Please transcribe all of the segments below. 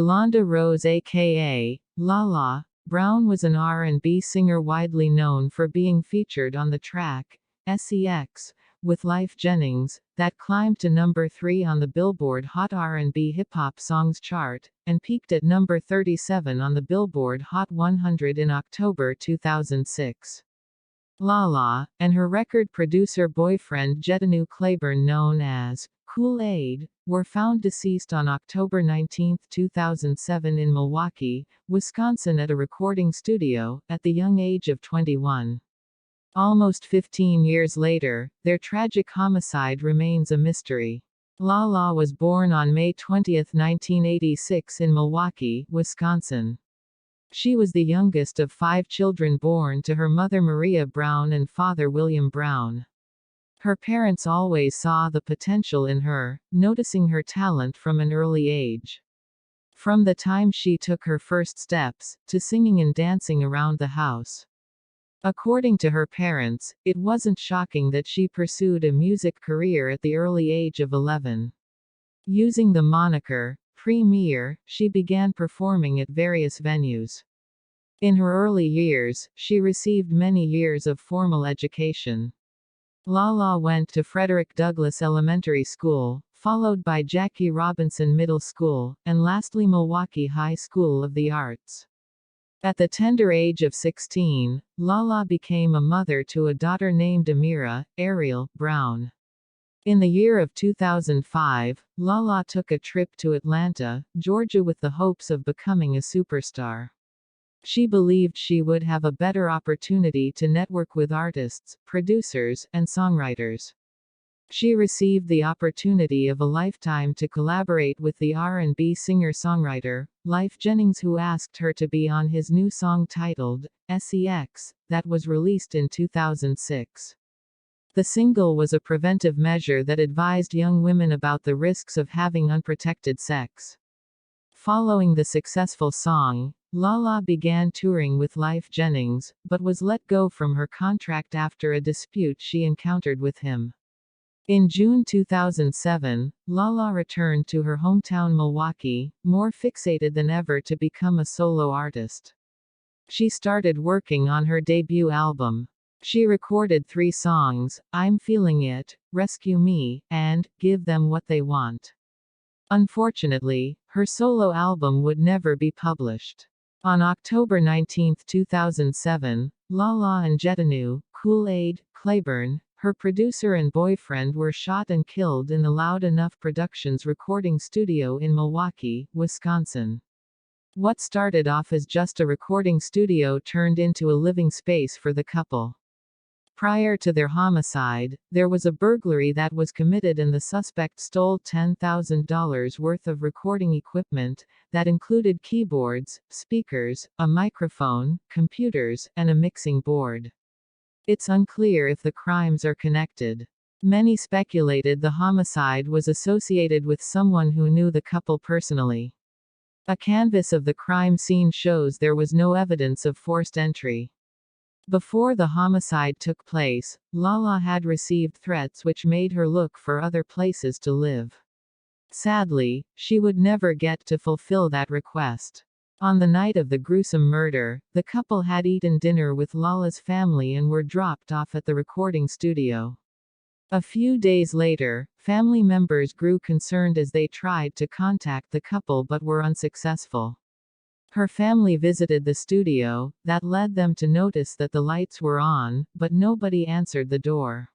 Yolanda Rose aka LaLa Brown was an R&B singer widely known for being featured on the track "Sex" with Lyfe Jennings, that climbed to number 3 on the Billboard Hot R&B Hip Hop Songs chart, and peaked at number 37 on the Billboard Hot 100 in October 2006. LaLa, and her record producer boyfriend JeTannue Clayborn, known as Kool-Aid, were found deceased on October 19, 2007 in Milwaukee, Wisconsin at a recording studio, at the young age of 21. Almost 15 years later, their tragic homicide remains a mystery. LaLa was born on May 20, 1986 in Milwaukee, Wisconsin. She was the youngest of 5 children born to her mother Maria Brown and father William Brown. Her parents always saw the potential in her, noticing her talent from an early age. From the time she took her first steps, to singing and dancing around the house. According to her parents, it wasn't shocking that she pursued a music career at the early age of 11. Using the moniker Premier, she began performing at various venues. In her early years, she received many years of formal education. LaLa went to Frederick Douglass Elementary School, followed by Jackie Robinson Middle School, and lastly Milwaukee High School of the Arts. At the tender age of 16, LaLa became a mother to a daughter named Amira Ariel Brown. In the year of 2005, LaLa took a trip to Atlanta, Georgia with the hopes of becoming a superstar. She believed she would have a better opportunity to network with artists, producers, and songwriters. She received the opportunity of a lifetime to collaborate with the R&B singer-songwriter, Lyfe Jennings, who asked her to be on his new song titled "Sex" that was released in 2006. The single was a preventive measure that advised young women about the risks of having unprotected sex. Following the successful song, LaLa began touring with Lyfe Jennings, but was let go from her contract after a dispute she encountered with him. In June 2007, LaLa returned to her hometown Milwaukee, more fixated than ever to become a solo artist. She started working on her debut album. She recorded 3 songs: "I'm Feeling It," "Rescue Me," and "Give Them What They Want." Unfortunately, her solo album would never be published. On October 19, 2007, LaLa and JeTannue Kool-Aid Clayborn, her producer and boyfriend, were shot and killed in the Loud Enough Productions recording studio in Milwaukee, Wisconsin. What started off as just a recording studio turned into a living space for the couple. Prior to their homicide, there was a burglary that was committed and the suspect stole $10,000 worth of recording equipment, that included keyboards, speakers, a microphone, computers, and a mixing board. It's unclear if the crimes are connected. Many speculated the homicide was associated with someone who knew the couple personally. A canvas of the crime scene shows there was no evidence of forced entry. Before the homicide took place, LaLa had received threats which made her look for other places to live. Sadly, she would never get to fulfill that request. On the night of the gruesome murder, the couple had eaten dinner with LaLa's family and were dropped off at the recording studio. A few days later, family members grew concerned as they tried to contact the couple but were unsuccessful. Her family visited the studio, that led them to notice that the lights were on, but nobody answered the door.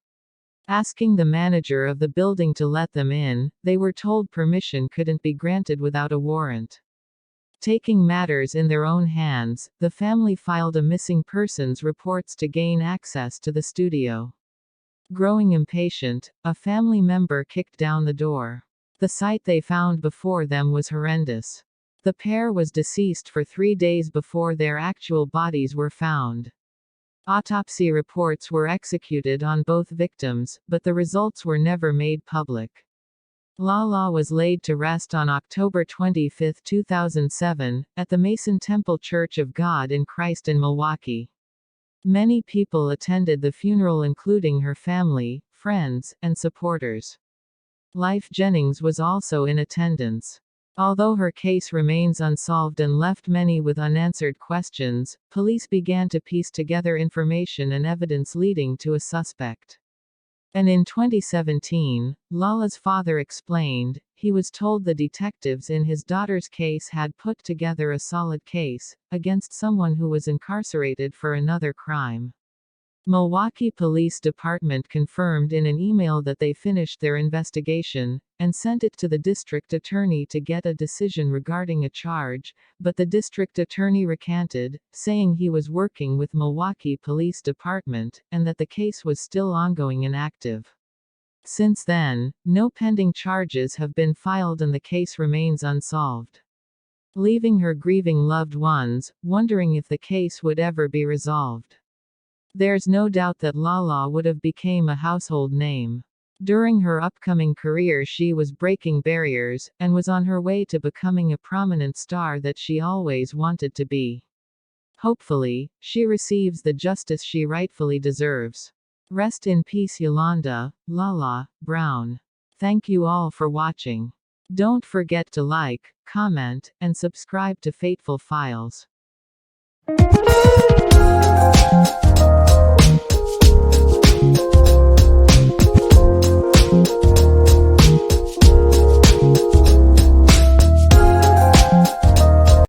Asking the manager of the building to let them in, they were told permission couldn't be granted without a warrant. Taking matters in their own hands, the family filed a missing persons reports to gain access to the studio. Growing impatient, a family member kicked down the door. The sight they found before them was horrendous. The pair was deceased for 3 days before their actual bodies were found. Autopsy reports were executed on both victims, but the results were never made public. LaLa was laid to rest on October 25, 2007, at the Mason Temple Church of God in Christ in Milwaukee. Many people attended the funeral, including her family, friends, and supporters. Lyfe Jennings was also in attendance. Although her case remains unsolved and left many with unanswered questions, police began to piece together information and evidence leading to a suspect. And in 2017, LaLa's father explained, he was told the detectives in his daughter's case had put together a solid case against someone who was incarcerated for another crime. Milwaukee Police Department confirmed in an email that they finished their investigation and sent it to the district attorney to get a decision regarding a charge, but the district attorney recanted, saying he was working with Milwaukee Police Department and that the case was still ongoing and active. Since then, no pending charges have been filed and the case remains unsolved, leaving her grieving loved ones, wondering if the case would ever be resolved. There's no doubt that LaLa would have become a household name. During her upcoming career she was breaking barriers, and was on her way to becoming a prominent star that she always wanted to be. Hopefully, she receives the justice she rightfully deserves. Rest in peace Yolanda, LaLa, Brown. Thank you all for watching. Don't forget to like, comment, and subscribe to Fateful Files.